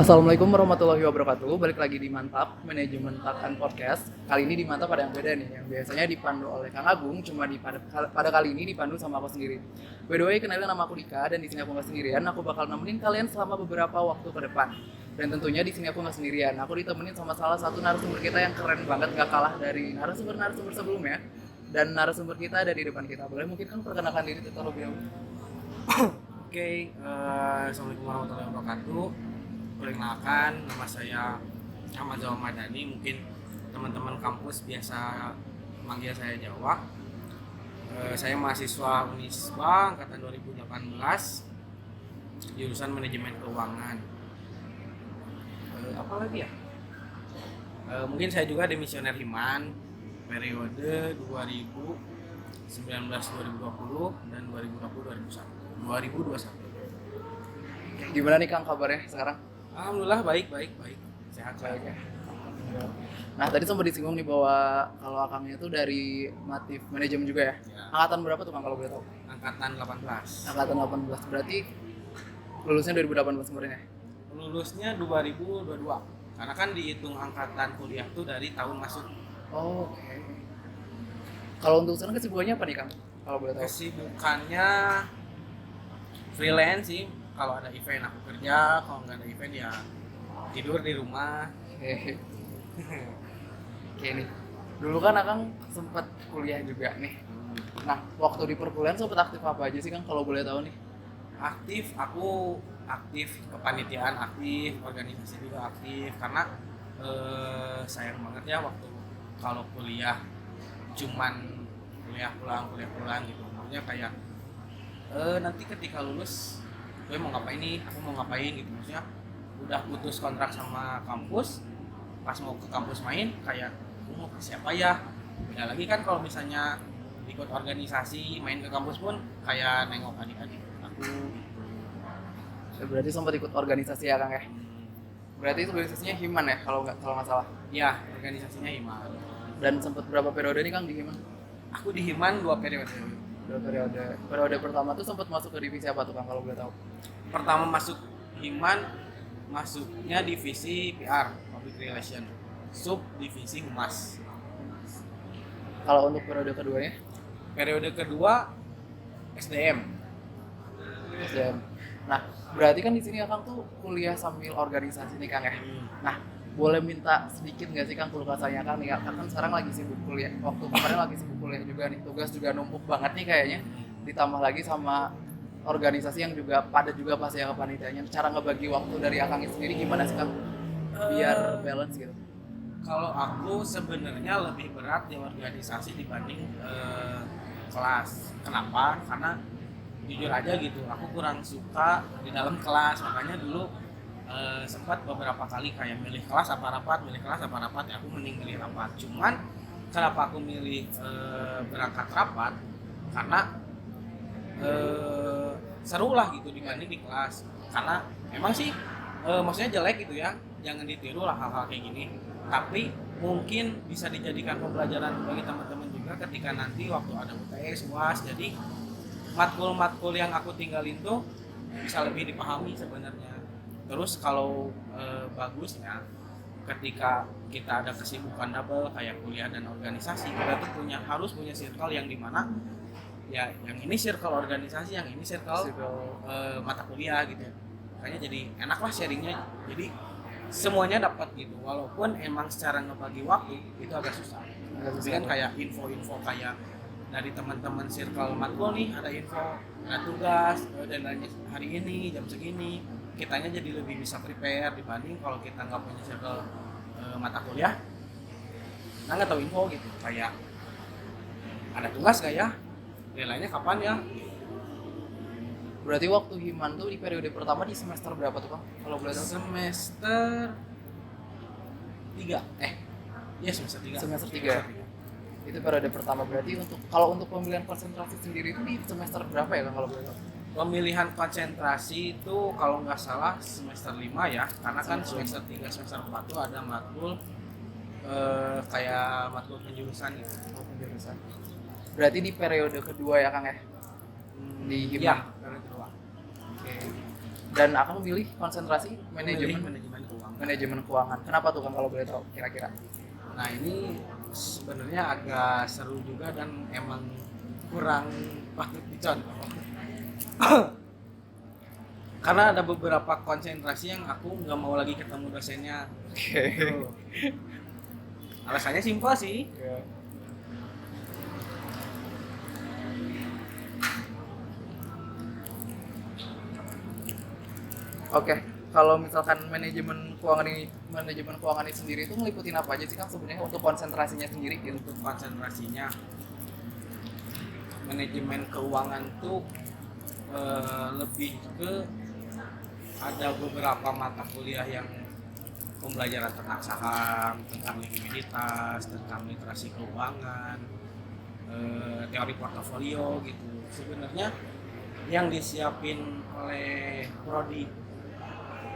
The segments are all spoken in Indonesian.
Assalamualaikum warahmatullahi wabarakatuh. Balik lagi di Mantap Manajemen Takan Podcast. Kali ini di Mantap ada yang beda nih. Yang biasanya dipandu oleh Kang Agung, cuma pada kali ini dipandu sama aku sendiri. By the way, kenalin nama aku Dika dan di sini aku nggak sendirian. Aku bakal nemenin kalian selama beberapa waktu ke depan. Dan tentunya di sini aku nggak sendirian. Aku ditemenin sama salah satu narasumber kita yang keren banget, nggak kalah dari narasumber sebelumnya. Dan narasumber kita ada di depan kita. Boleh mungkin kan perkenalkan diri terlebih dahulu. Assalamualaikum warahmatullahi wabarakatuh. Perkenalkan, nama saya Ahmad Jawa Madani. Mungkin teman-teman kampus biasa manggil saya Jawa. Saya mahasiswa Unisba angkatan 2018, jurusan manajemen keuangan. Apa lagi ya? Mungkin saya juga demisioner Himan periode 2019-2020 dan 2021. Gimana nih Kang kabarnya sekarang? Alhamdulillah baik, sehat Baik ya. ya. Nah tadi sempat disinggung nih bahwa kalau Akangnya itu dari Natif Manajemen juga ya. Ya. Angkatan berapa tuh Kang kalau boleh tahu? Angkatan 18. Angkatan 18 berarti lulusnya 2018 kemarin ya? Lulusnya 2022. Karena kan dihitung angkatan kuliah tuh dari tahun masuk. Oh, oke. Kalau untuk sekarang kesibukannya apa nih Kang? Kalau boleh tahu? Kesibukannya freelance sih. Kalau ada event aku kerja, kalau nggak ada event ya tidur di rumah. Oke. Oke nih. Dulu kan Akang sempat kuliah juga nih. Nah, waktu di perkuliahan sempat aktif apa aja sih Kang kalau boleh tahu nih? Aku aktif kepanitiaan, aktif organisasi juga aktif karena sayang banget ya waktu kalau kuliah cuman kuliah pulang gitu. Maksudnya kayak nanti ketika lulus gue mau ngapain nih, aku mau ngapain gitu. Maksudnya udah putus kontrak sama kampus, pas mau ke kampus main kayak aku mau ke siapa ya. Beda lagi kan kalau misalnya ikut organisasi main ke kampus pun kayak nengok adik-adik aku. Berarti sempat ikut organisasi ya Kang ya? Berarti itu organisasinya Himan ya kalau nggak salah. Ya, organisasinya Himan. Dan sempat berapa periode nih Kang di Himan? Aku di Himan 2 periode. 2 periode. Periode pertama tuh sempat masuk ke divisi apa tuh Kang kalau boleh tahu? Pertama masuk Himan, masuknya divisi PR, Public Relation, sub divisi Humas. Kalau untuk periode keduanya? Periode kedua SDM. SDM. Nah, berarti kan di sini Akang tuh kuliah sambil organisasi nih Kang ya. Nah, boleh minta sedikit nggak sih Kang keluh kesahnya Kang nih? Kan sekarang lagi sibuk kuliah. Waktu kemarin lagi sibuk kuliah juga nih. Tugas juga numpuk banget nih kayaknya. Ditambah lagi sama organisasi yang juga padat juga pasti ya kepanitiaannya. Cara ngebagi waktu dari Akangnya sendiri gimana sih Kang? Biar balance gitu. Kalau aku sebenarnya lebih berat di organisasi dibanding kelas. Kenapa? Karena jujur aja gitu, aku kurang suka di dalam kelas. Makanya dulu sempat beberapa kali kayak milih kelas apa rapat, ya aku mending milih rapat. Cuman kenapa aku milih berangkat rapat? Karena seru lah gitu dibanding di kelas. Karena emang sih maksudnya jelek gitu ya, jangan ditiru lah hal-hal kayak gini. Tapi mungkin bisa dijadikan pembelajaran bagi teman-teman juga ketika nanti waktu ada UTS, UAS. Jadi matkul-matkul yang aku tinggalin tuh bisa lebih dipahami sebenarnya. Terus kalau bagusnya ketika kita ada kesibukan double kayak kuliah dan organisasi, kita tuh harus punya circle yang dimana ya yang ini circle organisasi, yang ini circle mata kuliah gitu. Makanya jadi enak lah sharingnya. Jadi semuanya dapat gitu. Walaupun emang secara ngebagi waktu itu agak susah. Tapi kan kayak info-info kayak dari teman-teman circle matkul nih ada info, ada tugas, deadline hari ini jam segini, kitanya jadi lebih bisa prepare dibanding kalau kita nggak punya circle mata kuliah, kita nggak tahu info gitu, kayak ada tugas nggak ya, deadline-nya kapan ya. Berarti waktu Himan tuh di periode pertama di semester berapa tuh Kang? Kalau boleh tahu? Semester 3, iya semester 3. Semester 3. Itu periode pertama. Berarti untuk pemilihan konsentrasi sendiri itu di semester berapa ya Kang kalau boleh tahu? Pemilihan konsentrasi itu kalau nggak salah semester 5 ya, karena kan semester 3, semester 4 tuh ada matkul kayak matkul penjurusan gitu. Penjurusan. Berarti di periode kedua ya Kang ya? Di Himan? Iya, periode kedua. Oke. Dan Akang milih konsentrasi manajemen. Manajemen manajemen keuangan. Kenapa tuh Kang kalau boleh tahu kira-kira? Nah ini sebenarnya agak seru juga dan emang kurang patut dicontoh. Karena ada beberapa konsentrasi yang aku nggak mau lagi ketemu dosennya. Gitu. Alasannya simpel sih. Yeah. Oke, kalau misalkan manajemen keuangan ini sendiri itu ngeliputin apa aja sih Kang sebenarnya untuk konsentrasinya sendiri gitu? Untuk konsentrasinya, manajemen keuangan tuh lebih ke ada beberapa mata kuliah yang pembelajaran tentang saham, tentang likuiditas, tentang literasi keuangan, teori portofolio gitu. Sebenarnya yang disiapin oleh prodi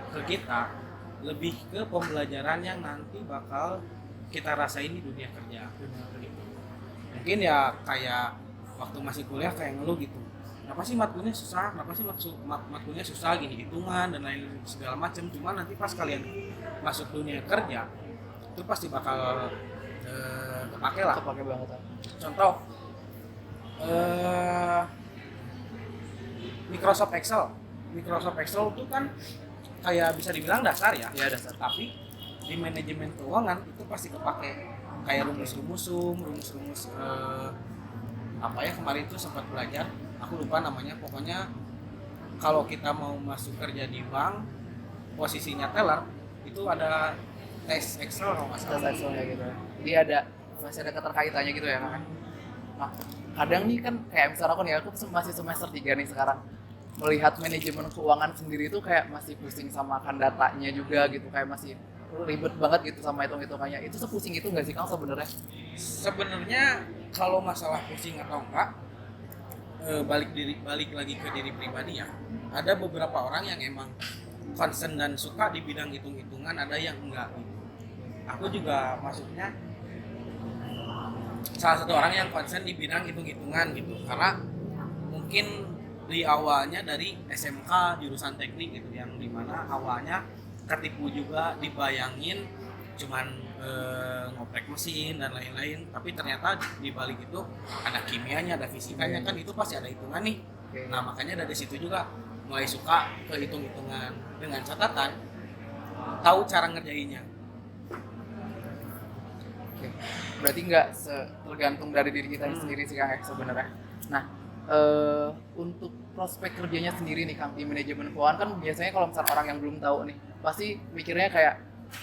ke kita lebih ke pembelajaran yang nanti bakal kita rasain di dunia kerja gitu. Mungkin ya kayak waktu masih kuliah kayak ngeluh gitu, kenapa sih matkulnya susah, kenapa sih matkulnya susah gini, hitungan dan lain segala macam. Cuma nanti pas kalian masuk dunia kerja itu pasti bakal kepake lah. Kepake banget. Contoh Microsoft Excel itu kan kayak bisa dibilang dasar ya. Iya dasar. Tapi di manajemen keuangan itu pasti kepake kayak rumus apa ya, kemarin itu sempat belajar, aku lupa namanya, pokoknya kalau kita mau masuk kerja di bank posisinya teller itu ada tes Excel kalau nggak salah. Tes Excelnya gitu. Jadi masih ada keterkaitannya gitu ya Kang. Nah, kadang nih kan kayak misalnya aku masih semester 3 nih sekarang, melihat manajemen keuangan sendiri itu kayak masih pusing sama kan datanya juga gitu, kayak masih ribet banget gitu sama hitung-hitungannya. Itu sepusing itu nggak sih Kang sebenarnya? Sebenarnya kalau masalah pusing atau enggak, balik lagi ke diri pribadi ya. Ada beberapa orang yang emang concern dan suka di bidang hitung-hitungan, ada yang enggak gitu. Aku juga masuknya salah satu orang yang concern di bidang hitung-hitungan gitu, karena mungkin di awalnya dari SMK jurusan teknik gitu, yang dimana awalnya ketipu juga dibayangin cuman ngoprek mesin dan lain-lain, tapi ternyata di balik itu ada kimianya, ada fisikanya, kan itu pasti ada hitungan nih. Nah makanya dari situ juga mulai suka ke hitung-hitungan, dengan catatan tahu cara ngerjainnya. Oke. Berarti nggak tergantung dari diri kita sendiri sih Kang sebenarnya. Nah, untuk prospek kerjanya sendiri nih Kang di manajemen keuangan kan biasanya kalau misalnya orang yang belum tahu nih pasti mikirnya kayak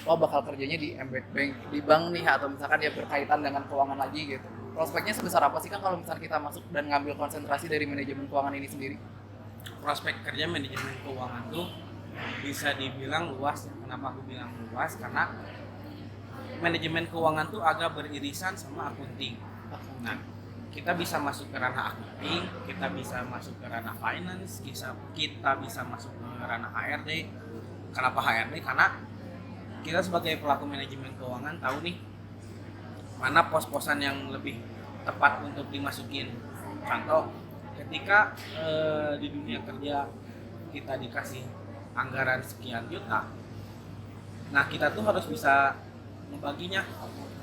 oh bakal kerjanya di Embedded Bank, di bank nih, atau misalkan dia berkaitan dengan keuangan lagi gitu. Prospeknya sebesar apa sih Kang kalau misalnya kita masuk dan ngambil konsentrasi dari manajemen keuangan ini sendiri? Prospek kerja manajemen keuangan tuh bisa dibilang luas. Kenapa aku bilang luas? Karena manajemen keuangan tuh agak beririsan sama akunting. Nah, kita bisa masuk ke ranah akunting, kita bisa masuk ke ranah finance, kita bisa masuk ke ranah HRD. Kenapa HRD? Karena kita sebagai pelaku manajemen keuangan tahu nih mana pos-posan yang lebih tepat untuk dimasukin. Contoh, ketika di dunia kerja kita dikasih anggaran sekian juta, nah kita tuh harus bisa membaginya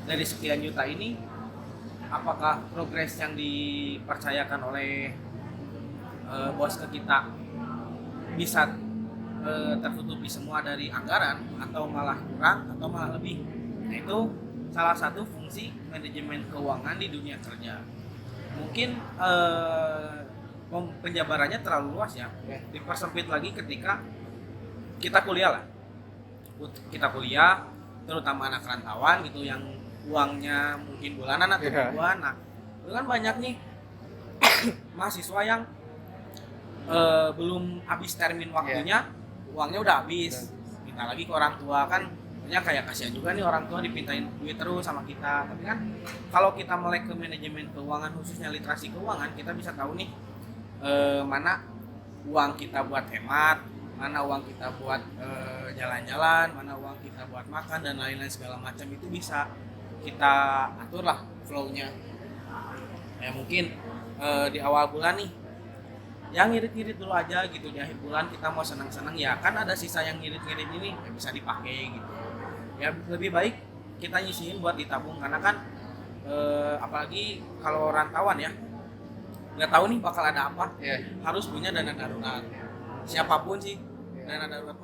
dari sekian juta ini, apakah progres yang dipercayakan oleh bos ke kita bisa tertutupi semua dari anggaran, atau malah kurang, atau malah lebih. Nah itu salah satu fungsi manajemen keuangan di dunia kerja. Mungkin penjabarannya terlalu luas ya, dipersempit lagi ketika kita kuliah lah. Kita kuliah, terutama anak rantauan gitu yang uangnya mungkin bulanan atau mingguan. Nah itu kan banyak nih mahasiswa yang belum habis termin waktunya, uangnya udah habis, minta lagi ke orang tua. Kan kayak kasihan juga nih orang tua dipintain duit terus sama kita. Tapi kan kalau kita melek ke manajemen keuangan, khususnya literasi keuangan, kita bisa tahu nih mana uang kita buat hemat, mana uang kita buat jalan-jalan, mana uang kita buat makan dan lain-lain segala macam. Itu bisa kita atur lah flow-nya. Ya mungkin di awal bulan nih yang ngirit-ngirit dulu aja gitu di akhir bulan kita mau senang-senang ya kan ada sisa yang ngirit-ngirit ini ya bisa dipakai gitu ya lebih baik kita nyisihin buat ditabung karena kan apalagi kalau rantauan ya nggak tahu nih bakal ada apa Iya. harus punya dana darurat siapapun sih dana darurat